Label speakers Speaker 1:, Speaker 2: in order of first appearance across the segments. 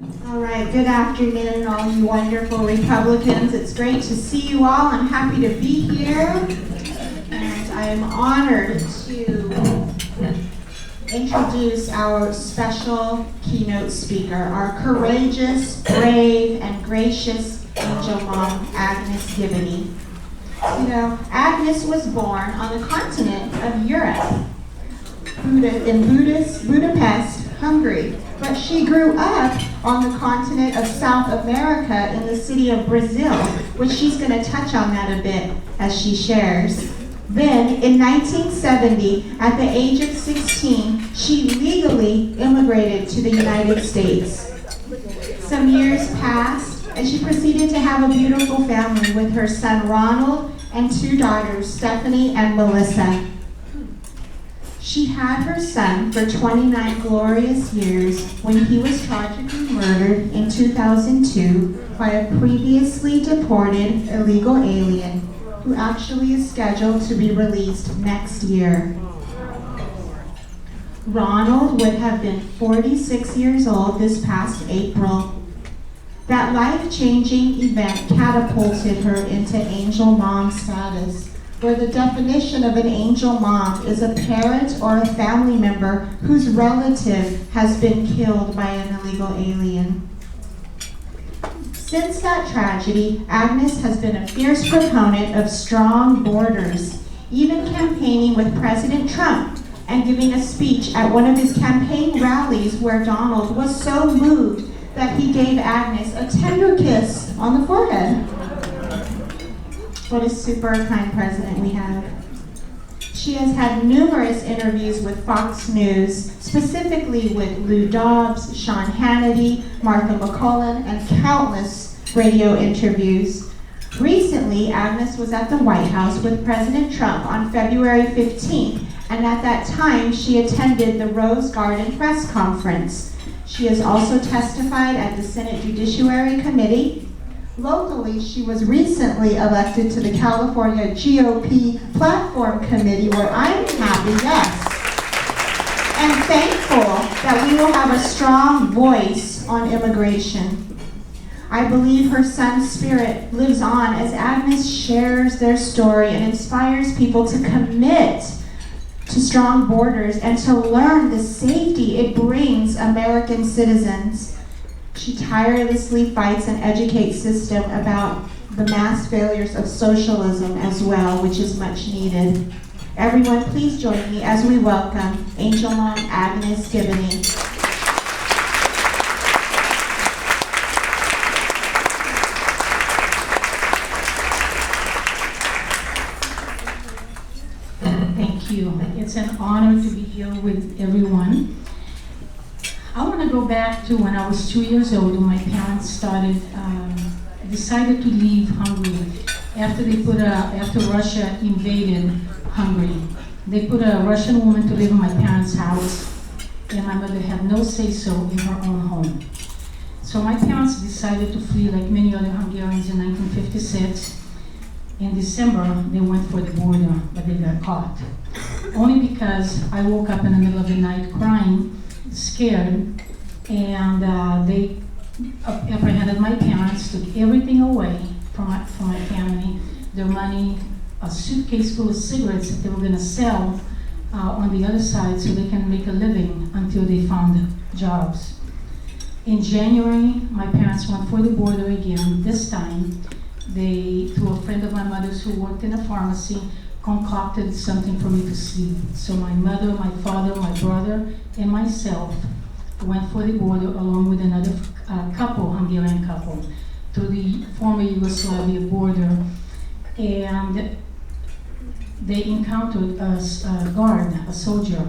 Speaker 1: All right, good afternoon, all you wonderful Republicans. It's great to see you all. I'm happy to be here, and I am honored to introduce our special keynote speaker, our courageous, brave, and gracious angel mom, Agnes Gibboney. You know, Agnes was born on the continent of Europe, in Budapest, Hungary, but she grew up on the continent of South America in the city of Brazil, which she's going to touch on that a bit as she shares. Then, in 1970, at the age of 16, she legally immigrated to the United States. Some years passed, and she proceeded to have a beautiful family with her son Ronald and two daughters, Stephanie and Melissa. She had her son for 29 glorious years when he was tragically murdered in 2002 by a previously deported illegal alien who actually is scheduled to be released next year. Ronald would have been 46 years old this past April. That life-changing event catapulted her into angel mom status, where the definition of an angel mom is a parent or a family member whose relative has been killed by an illegal alien. Since that tragedy, Agnes has been a fierce proponent of strong borders, even campaigning with President Trump and giving a speech at one of his campaign rallies where Donald was so moved that he gave Agnes a tender kiss on the forehead. What a super kind president we have. She has had numerous interviews with Fox News, specifically with Lou Dobbs, Sean Hannity, Martha McCullen, and countless radio interviews. Recently, Agnes was at the White House with President Trump on February 15th, and at that time, she attended the Rose Garden press conference. She has also testified at the Senate Judiciary Committee. Locally, she was recently elected to the California GOP Platform Committee, where I'm happy, yes, and thankful that we will have a strong voice on immigration. I believe her son's spirit lives on as Agnes shares their story and inspires people to commit to strong borders and to learn the safety it brings American citizens. She tirelessly fights an educate system about the mass failures of socialism as well, which is much needed. Everyone, please join me as we welcome Angel Mom Agnes Gibboney.
Speaker 2: Thank you. It's an honor to be here with everyone. I want to go back to when I was 2 years old when my parents decided to leave Hungary after Russia invaded Hungary. They put a Russian woman to live in my parents' house, and my mother had no say-so in her own home. So my parents decided to flee like many other Hungarians in 1956. In December, they went for the border, but they got caught. Only because I woke up in the middle of the night crying, scared, and they apprehended my parents, took everything away from my family, their money, a suitcase full of cigarettes that they were going to sell on the other side so they can make a living until they found jobs. In January, my parents went for the border again. This time, they, through a friend of my mother's who worked in a pharmacy, concocted something for me to sleep. So my mother, my father, my brother, and myself went for the border along with another Hungarian couple, to the former Yugoslavia border. And they encountered a guard, a soldier.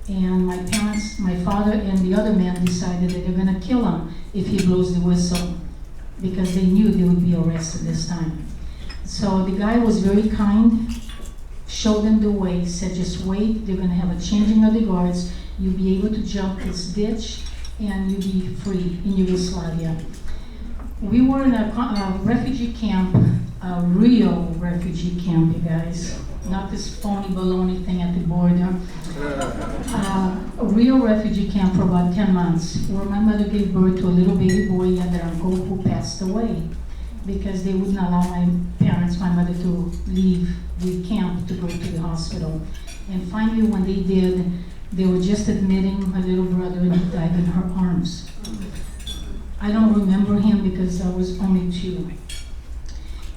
Speaker 2: And my parents, my father and the other man decided that they're gonna kill him if he blows the whistle, because they knew they would be arrested this time. So the guy was very kind, showed them the way, said just wait, they're gonna have a changing of the guards, you'll be able to jump this ditch and you'll be free in Yugoslavia. We were in a refugee camp, a real refugee camp, you guys. not this phony baloney thing at the border. A real refugee camp for about 10 months, where my mother gave birth to a little baby boy and their uncle who passed away because they wouldn't allow my parents, my mother, to leave the camp to go to the hospital. And finally, when they did, they were just admitting my little brother, and he died in her arms. I don't remember him because I was only 2.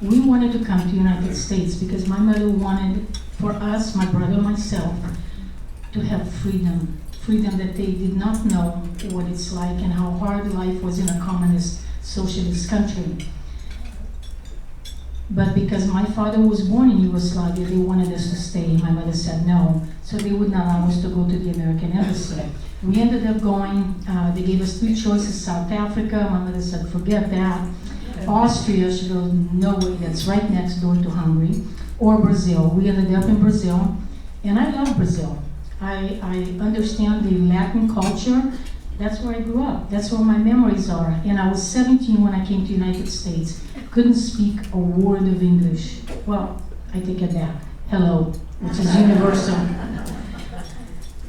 Speaker 2: We wanted to come to the United States because my mother wanted for us, my brother and myself, to have freedom. Freedom that they did not know what it's like and how hard life was in a communist, socialist country. But because my father was born in Yugoslavia, they wanted us to stay. My mother said no, so they would not allow us to go to the American embassy. We ended up going, they gave us 3 choices, South Africa. My mother said, forget that. Austria, she goes, no way, that's right next door to Hungary. Or Brazil. We ended up in Brazil, and I love Brazil. I understand the Latin culture. That's where I grew up. That's where my memories are. And I was 17 when I came to the United States. Couldn't speak a word of English. Well, I take it back. Hello, which is universal.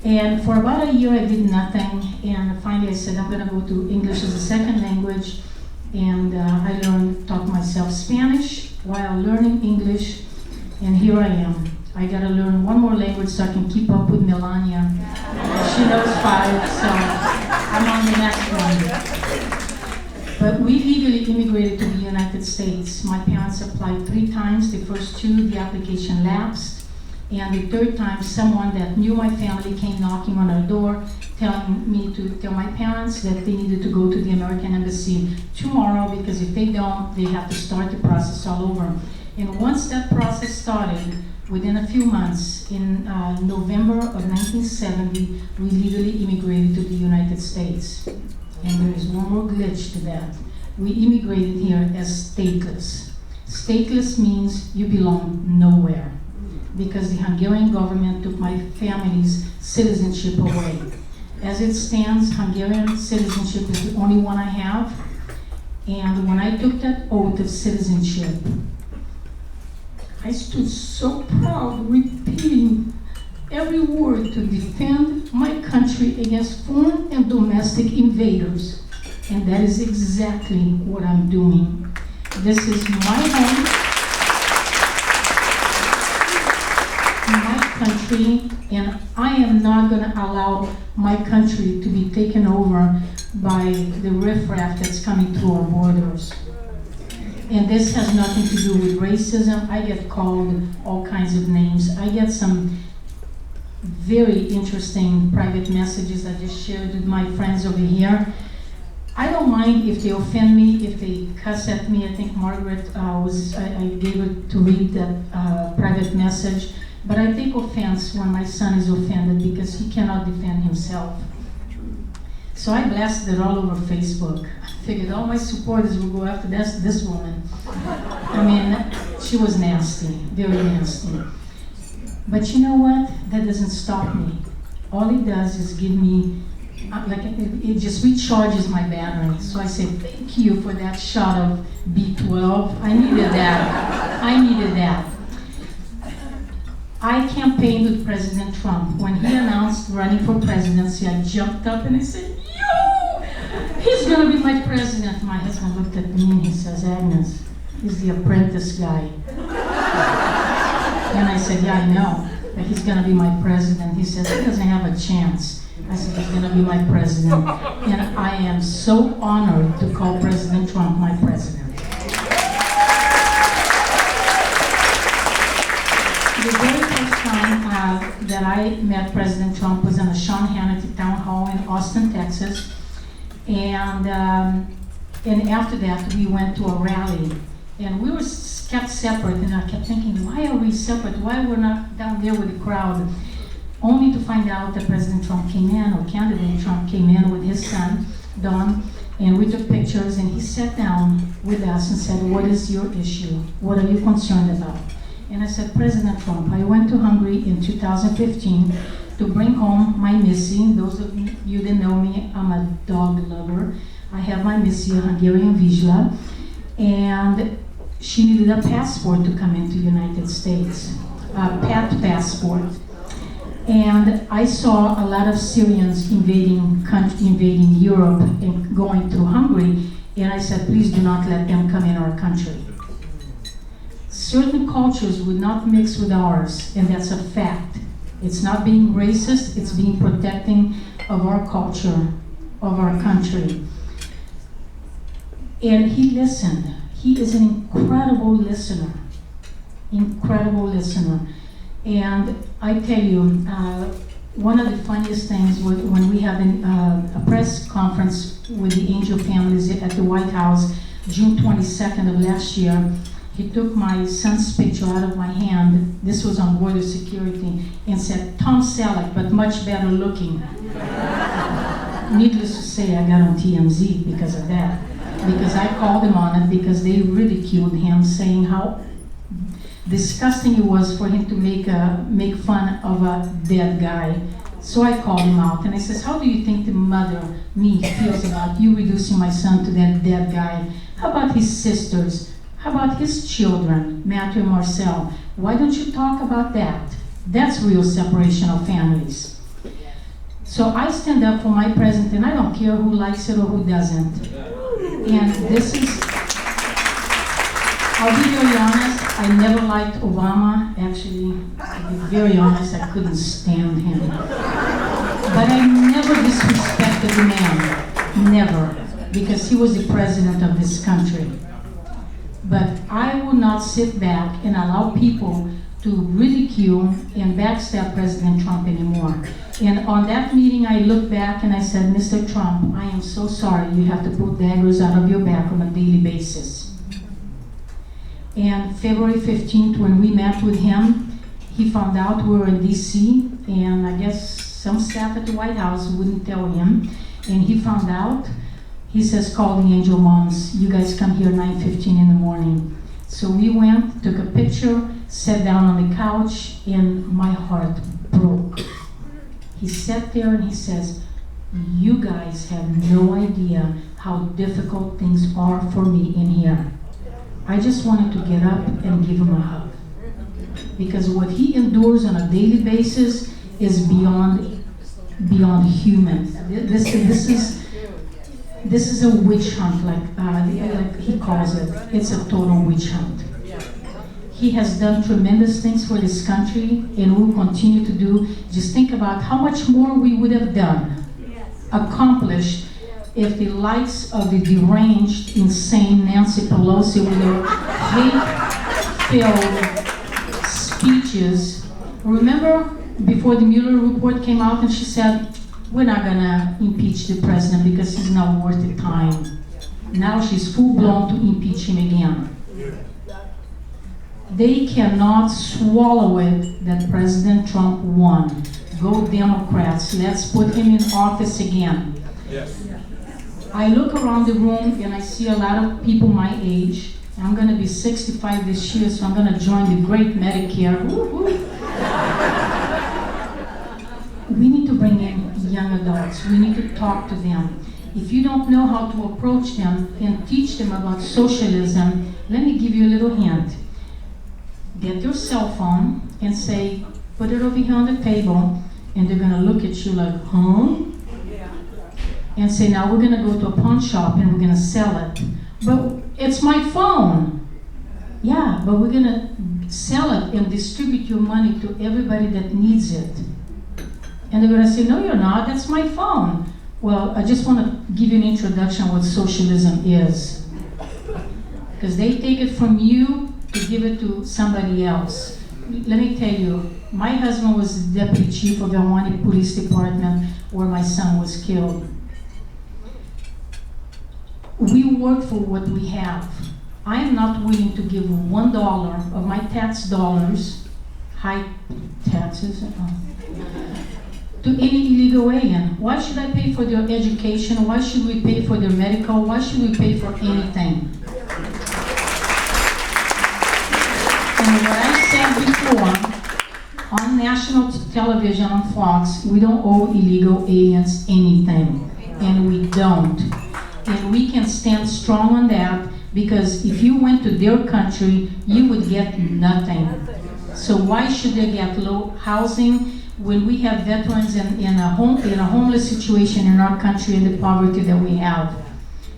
Speaker 2: And for about a year I did nothing, and finally I said I'm gonna go to English as a second language, and I taught myself Spanish while learning English, and here I am. I gotta learn one more language so I can keep up with Melania. She knows 5, so I'm on the next one. But we legally immigrated to the United States. My parents applied 3 times. The first 2, the application lapsed. And the 3rd time, someone that knew my family came knocking on our door, telling me to tell my parents that they needed to go to the American Embassy tomorrow, because if they don't, they have to start the process all over. And once that process started, within a few months, in November of 1970, we legally immigrated to the United States. And there is one more glitch to that. We immigrated here as stateless. Stateless means you belong nowhere, because the Hungarian government took my family's citizenship away. As it stands, Hungarian citizenship is the only one I have. And when I took that oath of citizenship, I stood so proud, repeating every word to defend my country against foreign and domestic invaders. And that is exactly what I'm doing. This is my home, my country, and I am not going to allow my country to be taken over by the riffraff that's coming through our borders. And this has nothing to do with racism. I get called all kinds of names. I get some very interesting private messages I just shared with my friends over here. I don't mind if they offend me, if they cuss at me. I think Margaret I gave her to read that private message. But I take offense when my son is offended because he cannot defend himself. So I blasted it all over Facebook. I figured all my supporters will go after this woman. I mean, she was nasty, very nasty. But you know what? That doesn't stop me. All it does is give me, it just recharges my battery. So I say, thank you for that shot of B12. I needed that. I needed that. I campaigned with President Trump. When he announced running for presidency, I jumped up and I said, yo, he's gonna be my president. My husband looked at me and he says, Agnes, he's the apprentice guy. And I said, yeah, I know, but he's gonna be my president. He says, he doesn't have a chance. I said, he's gonna be my president. And I am so honored to call President Trump my president. The very first time that I met President Trump was in a Sean Hannity town hall in Austin, Texas. And after that, we went to a rally. And we were kept separate, and I kept thinking, why are we separate? Why we're not down there with the crowd? Only to find out that President Trump came in, or candidate Trump came in with his son, Don, and we took pictures, and he sat down with us and said, what is your issue? What are you concerned about? And I said, President Trump, I went to Hungary in 2015 to bring home my Missy. Those of you that know me, I'm a dog lover. I have my Missy, a Hungarian Vizsla, and she needed a passport to come into the United States. path passport. And I saw a lot of Syrians invading Europe and going through Hungary, and I said, please do not let them come in our country. Certain cultures would not mix with ours, and that's a fact. It's not being racist, it's being protecting of our culture, of our country. And he listened. He is an incredible listener. Incredible listener. And I tell you, one of the funniest things was when we had a press conference with the angel families at the White House, June 22nd of last year. He took my son's picture out of my hand, this was on border security, and said, Tom Selleck, but much better looking. Needless to say, I got on TMZ because of that. Because I called him on it because they ridiculed him, saying how disgusting it was for him to make fun of a dead guy. So I called him out and I says, how do you think the mother, me, feels about you reducing my son to that dead guy? How about his sisters? How about his children, Matthew and Marcel? Why don't you talk about that? That's real separation of families. So I stand up for my president, and I don't care who likes it or who doesn't. And this is, I'll be very honest, I never liked Obama. Actually, to be very honest, I couldn't stand him. But I never disrespected the man, never, because he was the president of this country. But I will not sit back and allow people to ridicule and backstab President Trump anymore. And on that meeting, I looked back and I said, Mr. Trump, I am so sorry you have to put daggers out of your back on a daily basis. And February 15th, when we met with him, he found out we were in DC, and I guess some staff at the White House wouldn't tell him. And he found out. He says, call the angel moms. You guys come here 9:15 in the morning. So we went, took a picture, sat down on the couch, and my heart broke. He sat there and he says, you guys have no idea how difficult things are for me in here. I just wanted to get up and give him a hug. Because what he endures on a daily basis is beyond human. This is a witch hunt, like he calls it. It's a total witch hunt. He has done tremendous things for this country and will continue to do. Just think about how much more we would have done, accomplished, if the likes of the deranged, insane Nancy Pelosi with her hate-filled speeches. Remember before the Mueller report came out and she said, we're not gonna impeach the president because he's not worth the time. Now she's full-blown to impeach him again. They cannot swallow it that President Trump won. Go Democrats, let's put him in office again.
Speaker 3: Yes.
Speaker 2: I look around the room and I see a lot of people my age. I'm gonna be 65 this year, so I'm gonna join the great Medicare. Woo-hoo. We need to bring in young adults. We need to talk to them. If you don't know how to approach them and teach them about socialism, let me give you a little hint. Get your cell phone and say, put it over here on the table, and they're gonna look at you like, huh? And say, now we're gonna go to a pawn shop and we're gonna sell it. But it's my phone. Yeah, but we're gonna sell it and distribute your money to everybody that needs it. And they're gonna say, no, you're not, that's my phone. Well, I just wanna give you an introduction of what socialism is. Because they take it from you to give it to somebody else. Let me tell you, my husband was the deputy chief of the Alwani Police Department where my son was killed. We work for what we have. I am not willing to give $1 of my tax dollars, high taxes, to any illegal alien. Why should I pay for their education? Why should we pay for their medical? Why should we pay for anything? And what I said before, on national television, on Fox, we don't owe illegal aliens anything. And we don't. And we can stand strong on that, because if you went to their country, you would get nothing. So why should they get low housing when we have veterans in a homeless situation in our country and the poverty that we have?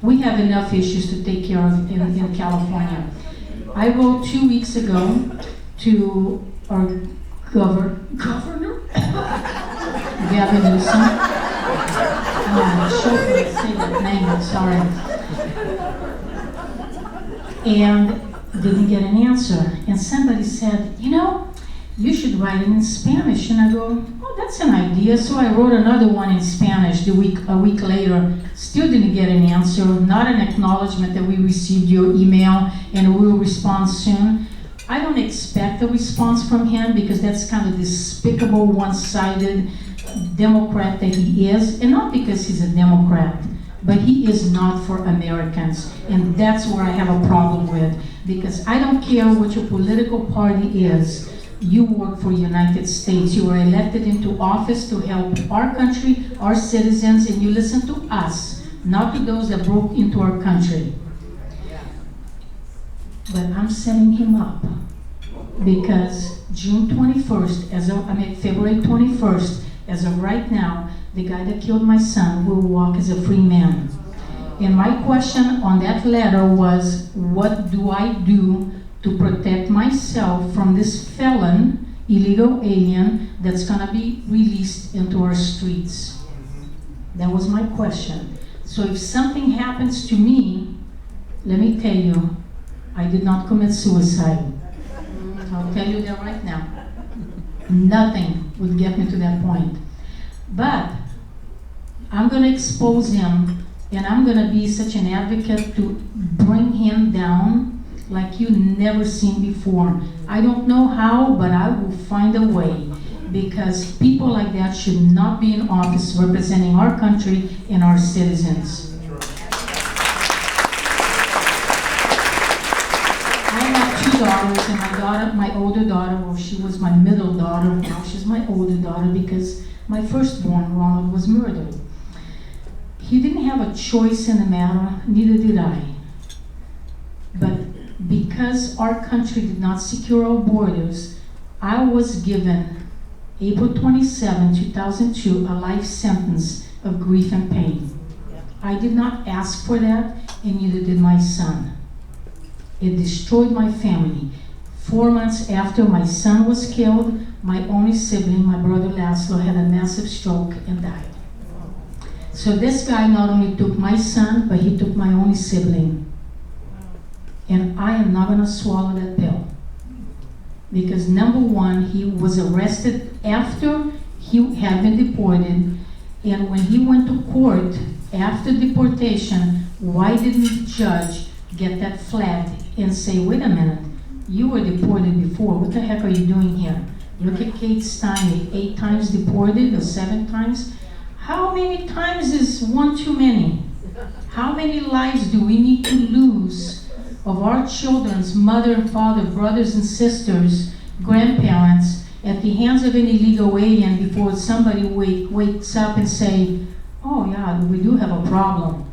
Speaker 2: We have enough issues to take care of in California. I wrote 2 weeks ago to our governor, Gavin Newsom. Say that name, I'm sorry. And didn't get an answer. And somebody said, you know, you should write it in Spanish. And I go, oh, that's an idea. So I wrote another one in Spanish a week later. Still didn't get an answer, not an acknowledgement that we received your email and we'll respond soon. I don't expect a response from him because that's kind of despicable, one-sided Democrat that he is, and not because he's a Democrat, but he is not for Americans, and that's where I have a problem with, because I don't care what your political party is. You work for the United States. You were elected into office to help our country, our citizens, and you listen to us, not to those that broke into our country. But I'm setting him up because June 21st, February 21st, as of right now, the guy that killed my son will walk as a free man. And my question on that letter was, what do I do to protect myself from this felon, illegal alien, that's gonna be released into our streets? That was my question. So if something happens to me, let me tell you, I did not commit suicide. I'll tell you that right now. Nothing would get me to that point. But I'm going to expose him, and I'm going to be such an advocate to bring him down like you never seen before. I don't know how, but I will find a way, because people like that should not be in office representing our country and our citizens. Daughters, and my older daughter, well, she was my middle daughter, now she's my older daughter because my firstborn, Ronald, was murdered. He didn't have a choice in the matter, neither did I. But because our country did not secure our borders, I was given, April 27, 2002, a life sentence of grief and pain. I did not ask for that, and neither did my son. It destroyed my family. 4 months after my son was killed, my only sibling, my brother Laszlo, had a massive stroke and died. So this guy not only took my son, but he took my only sibling. And I am not gonna swallow that pill. Because number one, he was arrested after he had been deported, and when he went to court after deportation, why didn't the judge get that flag and say, wait a minute, you were deported before, what the heck are you doing here? Look at Kate Stein, 8 times deported or 7 times. How many times is one too many? How many lives do we need to lose of our children's mother and father, brothers and sisters, grandparents, at the hands of an illegal alien before somebody wakes up and say, oh yeah, we do have a problem.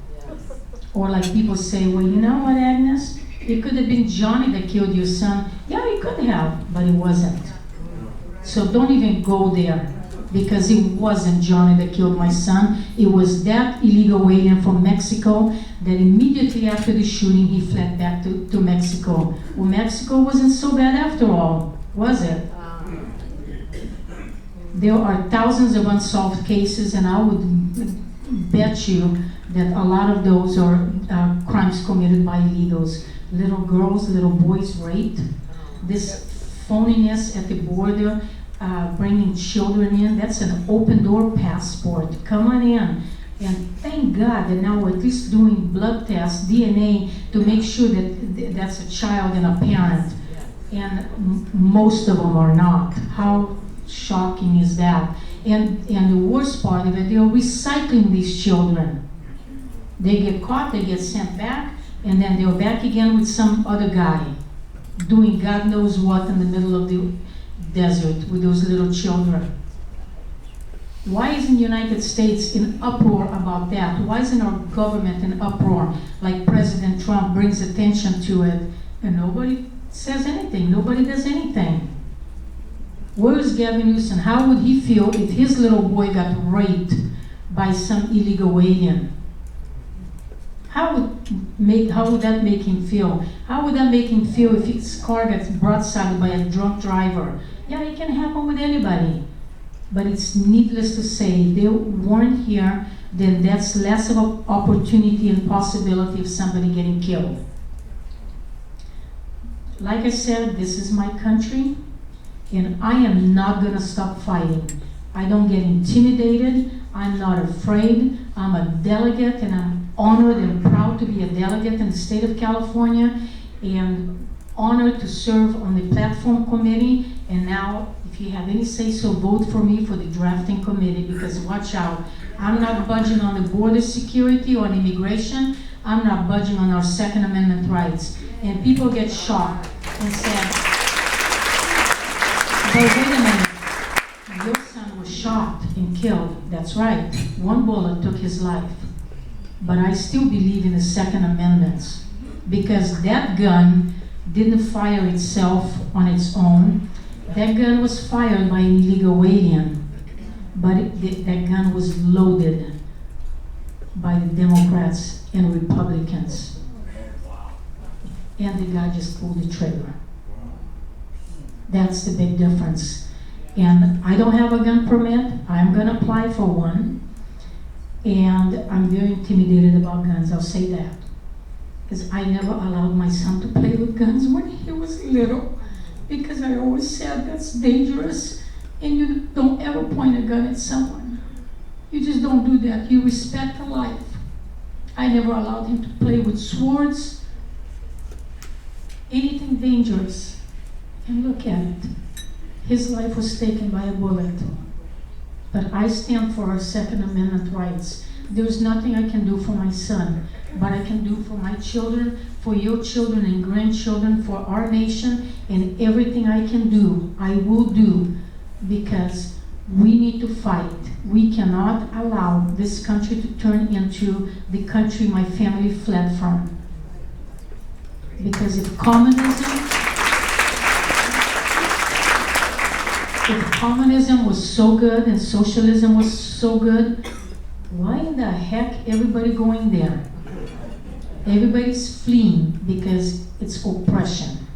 Speaker 2: Or like people say, well, you know what, Agnes? It could have been Johnny that killed your son. Yeah, it could have, but it wasn't. So don't even go there, because it wasn't Johnny that killed my son. It was that illegal alien from Mexico that immediately after the shooting, he fled back to Mexico. Well, Mexico wasn't so bad after all, was it? There are thousands of unsolved cases, and I would bet you that a lot of those are crimes committed by illegals. Little girls, little boys raped. This phoniness at the border, bringing children in, that's an open door passport. Come on in. And thank God that now we're at least doing blood tests, DNA, to make sure that that's a child and a parent. And most of them are not. How shocking is that? And the worst part of it, they're recycling these children. They get caught, they get sent back, and then they're back again with some other guy doing God knows what in the middle of the desert with those little children. Why isn't the United States in uproar about that? Why isn't our government in uproar? Like President Trump brings attention to it, and nobody says anything, nobody does anything. Where is Gavin Newsom? How would he feel if his little boy got raped by some illegal alien? How would that make him feel? How would that make him feel if his car gets broadsided by a drunk driver? Yeah, it can happen with anybody. But it's needless to say, if they weren't here, then that's less of an opportunity and possibility of somebody getting killed. Like I said, this is my country, and I am not gonna stop fighting. I don't get intimidated. I'm not afraid. I'm a delegate, and I'm honored and proud to be a delegate in the state of California, and honored to serve on the platform committee. And now, if you have any say-so, vote for me for the drafting committee, because watch out, I'm not budging on the border security or on immigration. I'm not budging on our Second Amendment rights. And people get shocked and said, but wait a minute, your son was shot and killed. That's right, one bullet took his life. But I still believe in the Second Amendment, because that gun didn't fire itself on its own. That gun was fired by an illegal alien, but that gun was loaded by the Democrats and Republicans. And the guy just pulled the trigger. That's the big difference. And I don't have a gun permit. I'm gonna apply for one. And I'm very intimidated about guns, I'll say that. Because I never allowed my son to play with guns when he was little. Because I always said that's dangerous, and you don't ever point a gun at someone. You just don't do that. You respect a life. I never allowed him to play with swords, anything dangerous. And look at it. His life was taken by a bullet. But I stand for our Second Amendment rights. There's nothing I can do for my son, but I can do for my children, for your children and grandchildren, for our nation, and everything I can do, I will do, because we need to fight. We cannot allow this country to turn into the country my family fled from. Because if communism was so good and socialism was so good, why in the heck everybody going there? Everybody's fleeing because it's oppression.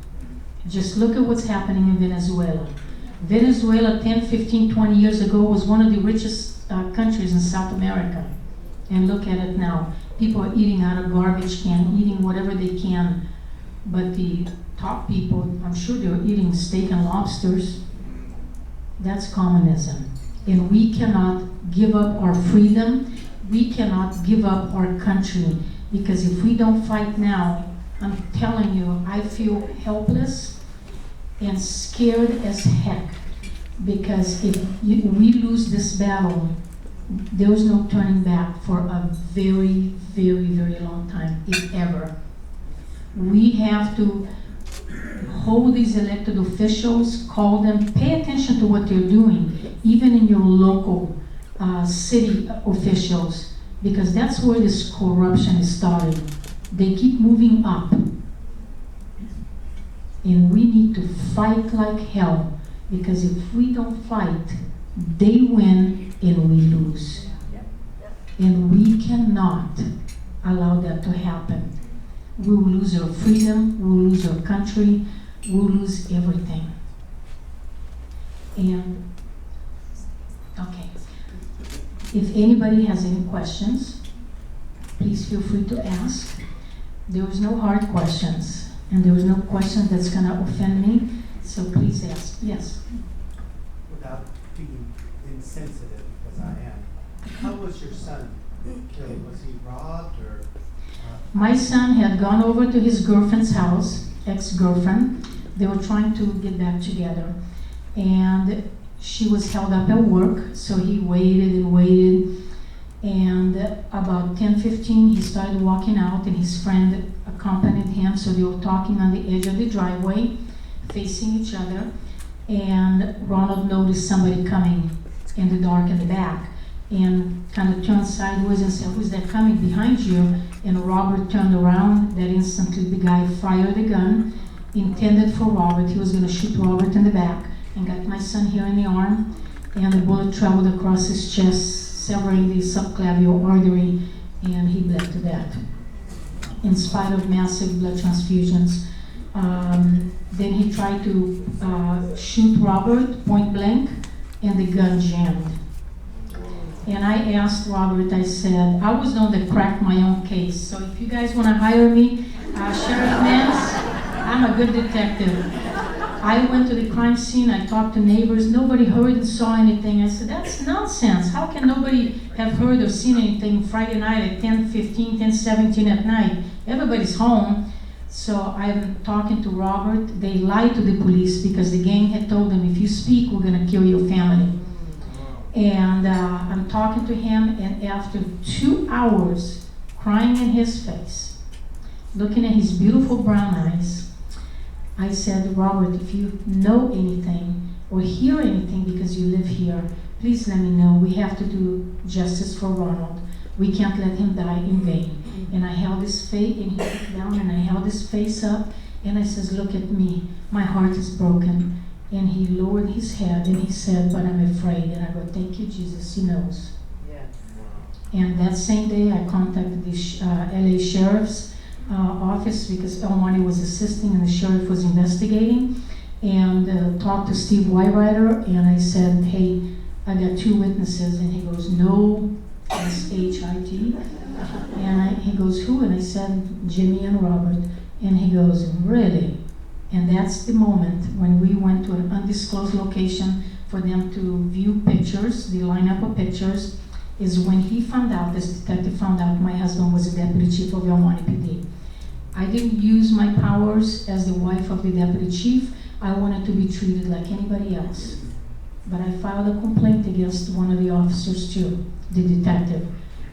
Speaker 2: Just look at what's happening in Venezuela. Venezuela 10, 15, 20 years ago was one of the richest countries in South America. And look at it now. People are eating out of garbage can, eating whatever they can. But the top people, I'm sure they're eating steak and lobsters. That's communism. And we cannot give up our freedom. We cannot give up our country. Because if we don't fight now, I'm telling you, I feel helpless and scared as heck. Because if we lose this battle, there's no turning back for a very, very, very long time, if ever. We have to hold these elected officials, call them, pay attention to what they're doing, even in your local city officials, because that's where this corruption is starting. They keep moving up. And we need to fight like hell, because if we don't fight, they win and we lose. And we cannot allow that to happen. We will lose our freedom, we will lose our country, we will lose everything. And, okay. If anybody has any questions, please feel free to ask. There is no hard questions, and there is no question that's gonna offend me, so please ask. Yes?
Speaker 3: Without being insensitive, as I am, how was your son killed? Was he robbed or?
Speaker 2: My son had gone over to his girlfriend's house, ex-girlfriend. They were trying to get back together. And she was held up at work, so he waited and waited. And about 10:15, he started walking out, and his friend accompanied him. So they were talking on the edge of the driveway, facing each other. And Ronald noticed somebody coming in the dark in the back, and kind of turned sideways and said, "Who's that coming behind you?" And Robert turned around. That instantly the guy fired a gun, intended for Robert. He was going to shoot Robert in the back. and got my son here in the arm, and the bullet traveled across his chest, severing the subclavian artery, and he bled to death. In spite of massive blood transfusions. Then he tried to shoot Robert point blank, and the gun jammed. And I asked Robert, I said, I was the one that cracked my own case, so if you guys want to hire me, Sheriff Nance, I'm a good detective. I went to the crime scene, I talked to neighbors, nobody heard and saw anything. I said, that's nonsense. How can nobody have heard or seen anything Friday night at 10:15, 10:17 at night? Everybody's home. So I'm talking to Robert. They lied to the police because the gang had told them, if you speak, we're gonna kill your family. And I'm talking to him, and after 2 hours, crying in his face, looking at his beautiful brown eyes, I said, Robert, if you know anything or hear anything because you live here, please let me know. We have to do justice for Ronald. We can't let him die in vain. And I held his face, and he looked down, and I held his face up, and I says, look at me, my heart is broken. And he lowered his head, and he said, but I'm afraid. And I go, thank you, Jesus, he knows.
Speaker 4: Yeah.
Speaker 2: And that same day, I contacted the LA Sheriff's office because El Monte was assisting and the sheriff was investigating, and talked to Steve Whiterider, and I said, hey, I got 2 witnesses, and he goes, no, S-H-I-T, and he goes, who? And I said, Jimmy and Robert, and he goes, really? And that's the moment when we went to an undisclosed location for them to view pictures, the lineup of pictures, is when he found out, this detective found out my husband was the deputy chief of El Monte PD. I didn't use my powers as the wife of the deputy chief. I wanted to be treated like anybody else. But I filed a complaint against one of the officers too, the detective,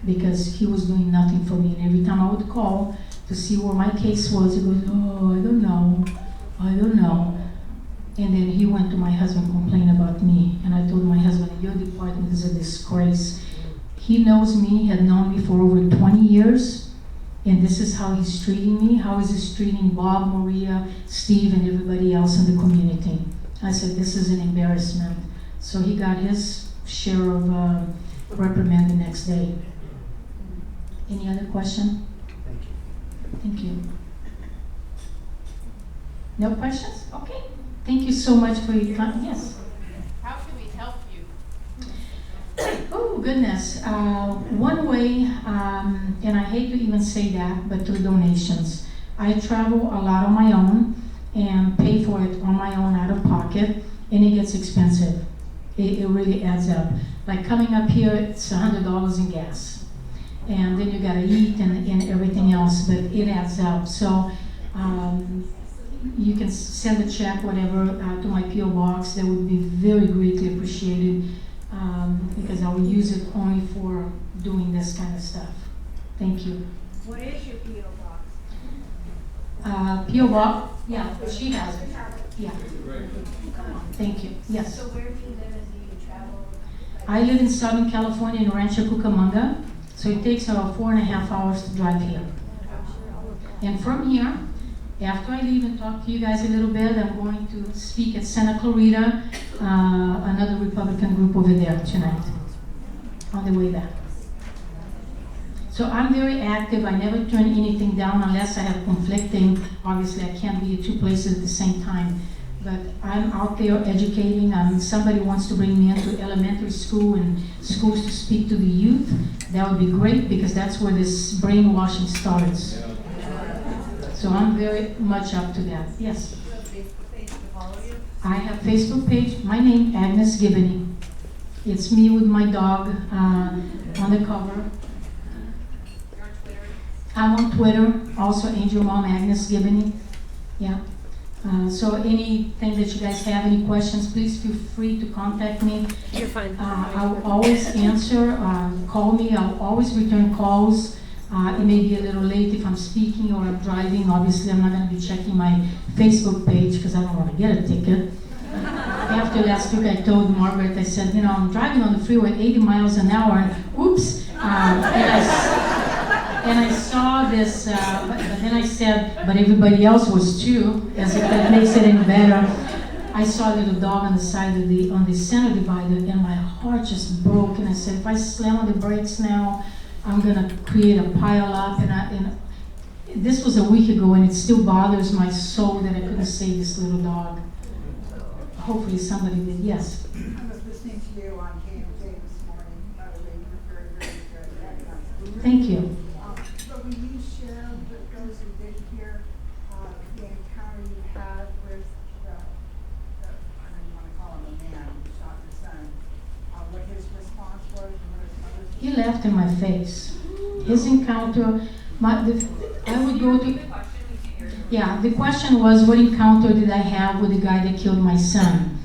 Speaker 2: because he was doing nothing for me. And every time I would call to see where my case was, he goes, oh, I don't know. And then he went to my husband complaining about me. And I told my husband, your department is a disgrace. He knows me, had known me for over 20 years. And this is how he's treating me. How is he treating Bob, Maria, Steve, and everybody else in the community? I said, this is an embarrassment. So he got his share of reprimand the next day. Any other question?
Speaker 3: Thank you.
Speaker 2: Thank you. No questions? Okay. Thank you so much for your time. Yes.
Speaker 4: How can we help you?
Speaker 2: Oh, goodness. One way, and I hate to even say that, but through donations. I travel a lot on my own and pay for it on my own out of pocket, and it gets expensive. It really adds up. Like coming up here, it's $100 in gas. And then you gotta eat and everything else, but it adds up. So you can send a check, whatever, to my P.O. box. That would be very greatly appreciated, because I will use it only for doing this kind of stuff. Thank you.
Speaker 5: What is your P.O. box?
Speaker 2: P.O. box, yeah, she has it. Yeah. Thank you. Yes.
Speaker 5: So where do you live and do you travel?
Speaker 2: I live in Southern California in Rancho Cucamonga, so it takes about 4.5 hours to drive here. And from here, after I leave and talk to you guys a little bit, I'm going to speak at Santa Clarita, another Republican group over there tonight, on the way back. So I'm very active. I never turn anything down unless I have conflicting. Obviously, I can't be at 2 places at the same time. But I'm out there educating. Somebody wants to bring me into elementary school and schools to speak to the youth. That would be great, because that's where this brainwashing starts. So I'm very much up to that. Yes?
Speaker 5: Do you have a Facebook page to follow you?
Speaker 2: I have Facebook page. My name, Agnes Gibboney. It's me with my dog on the cover.
Speaker 5: You're on Twitter?
Speaker 2: I'm on Twitter, also Angel Mom Agnes Gibboney. Yeah. So anything that you guys have, any questions, please feel free to contact me.
Speaker 5: You're fine.
Speaker 2: I'll always answer. Call me. I'll always return calls. It may be a little late if I'm speaking or I'm driving. Obviously, I'm not going to be checking my Facebook page because I don't want to get a ticket. After last week, I told Margaret, I said, I'm driving on the freeway 80 miles an hour, and oops. And I saw this, but then I said, but everybody else was too, as if that makes it any better. I saw a little dog on the side of on the center divider, and my heart just broke. And I said, if I slam on the brakes now, I'm gonna create a pile up. And this was a week ago, and it still bothers my soul that I couldn't save this little dog. Hopefully somebody did. Yes.
Speaker 6: I was listening to you on KMJ this morning. By the way, you were very, very good.
Speaker 2: Thank you.
Speaker 6: But will you share with those who didn't hear the encounter you had with I don't even want to call him a man who shot your son, what his response was and what his mother's
Speaker 2: He laughed in my face. His encounter, I would go to. Yeah, the question was, what encounter did I have with the guy that killed my son?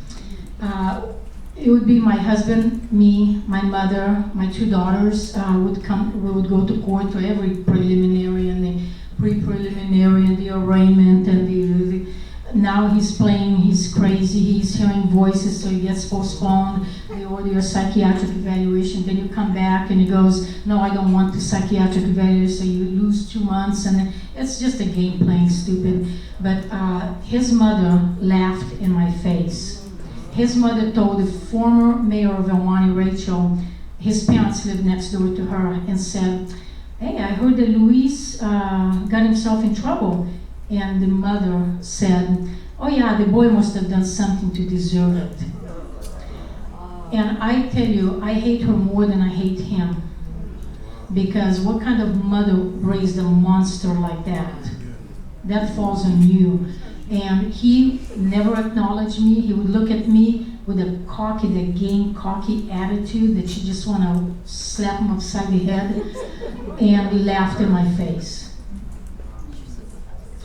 Speaker 2: It would be my husband, me, my mother, my two daughters would come. We would go to court for every preliminary and the pre-preliminary and the arraignment and the now he's playing, he's crazy, he's hearing voices, so he gets postponed. They order a psychiatric evaluation, then you come back and he goes, no, I don't want the psychiatric evaluation, so you lose 2 months, and it's just a game playing stupid. But his mother laughed in my face. His mother told the former mayor of El Monte, Rachel, his parents lived next door to her, and said, hey, I heard that Luis got himself in trouble. And the mother said, oh yeah, the boy must have done something to deserve it. And I tell you, I hate her more than I hate him. Because what kind of mother raised a monster like that? That falls on you. And he never acknowledged me. He would look at me with a cocky attitude that you just want to slap him upside the head. And he laughed in my face.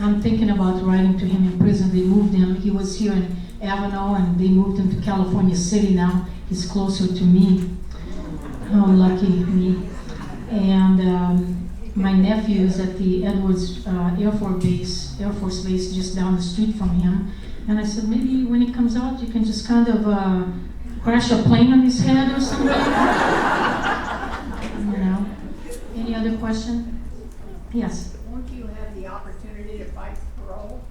Speaker 2: I'm thinking about writing to him in prison. They moved him. He was here in Avenel, and they moved him to California City now. He's closer to me. Oh, lucky me. And my nephew is at the Edwards Air Force Base just down the street from him. And I said, maybe when he comes out, you can just kind of crash a plane on his head or something. You know. Any other question? Yes.
Speaker 5: Won't you have the opportunity to fight for parole?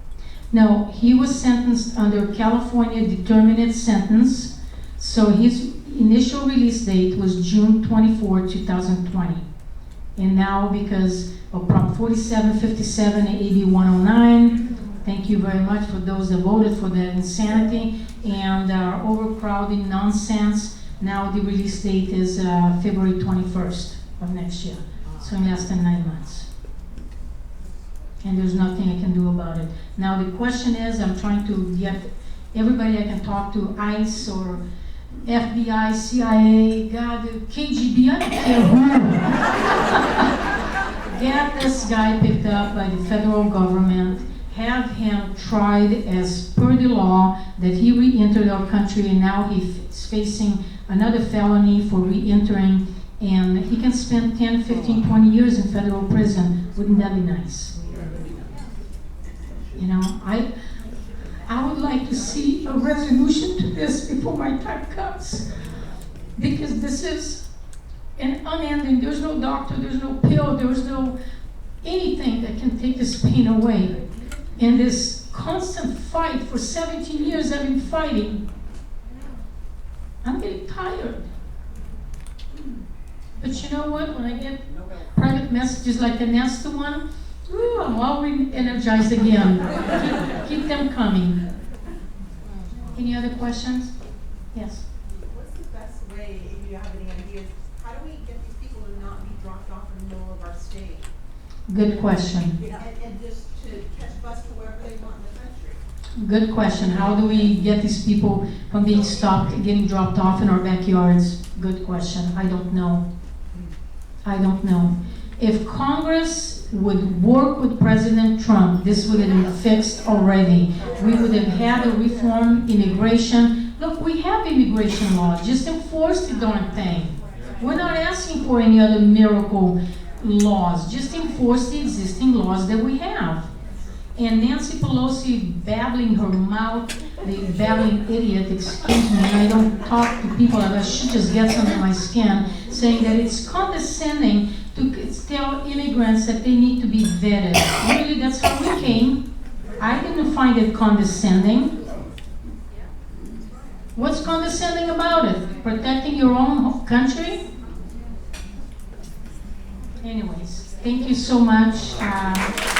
Speaker 2: No, he was sentenced under California determinate sentence. So his initial release date was June 24, 2020. And now, because of Prop 4757 and AB 109, thank you very much for those that voted for that insanity and overcrowding nonsense. Now the release date is February 21st of next year. So in less than 9 months. And there's nothing I can do about it. Now the question is, I'm trying to get everybody I can talk to, ICE or FBI, CIA, God, KGB, I don't care who. Get this guy picked up by the federal government, have him tried as per the law that he re-entered our country, and now he's facing another felony for re-entering, and he can spend 10, 15, 20 years in federal prison. Wouldn't that be nice? You know, I would like to see a resolution to this before my time comes, because this is an unending, there's no doctor, there's no pill, there's no anything that can take this pain away. And this constant fight for 17 years I've been fighting, I'm getting tired. But you know what, when I get private messages like the nasty one, ooh, I'm all re-energized again. Keep them coming. Any other questions? Yes.
Speaker 7: What's the best way, if you have any ideas, how do we get these people to not be dropped off in the middle of our state?
Speaker 2: Good question.
Speaker 7: And just to catch bus to wherever they want in the country?
Speaker 2: Good question. How do we get these people from being stopped, getting dropped off in our backyards? Good question. I don't know. I don't know. If Congress would work with President Trump, this would have been fixed already. We would have had a reform immigration. Look, we have immigration laws. Just enforce the darn thing. We're not asking for any other miracle laws. Just enforce the existing laws that we have. And Nancy Pelosi babbling her mouth, the babbling idiot, excuse me, I don't talk to people like that, she just gets under my skin, saying that it's condescending to tell immigrants that they need to be vetted. Really, that's how we came. I didn't find it condescending. What's condescending about it? Protecting your own country? Anyways, thank you so much.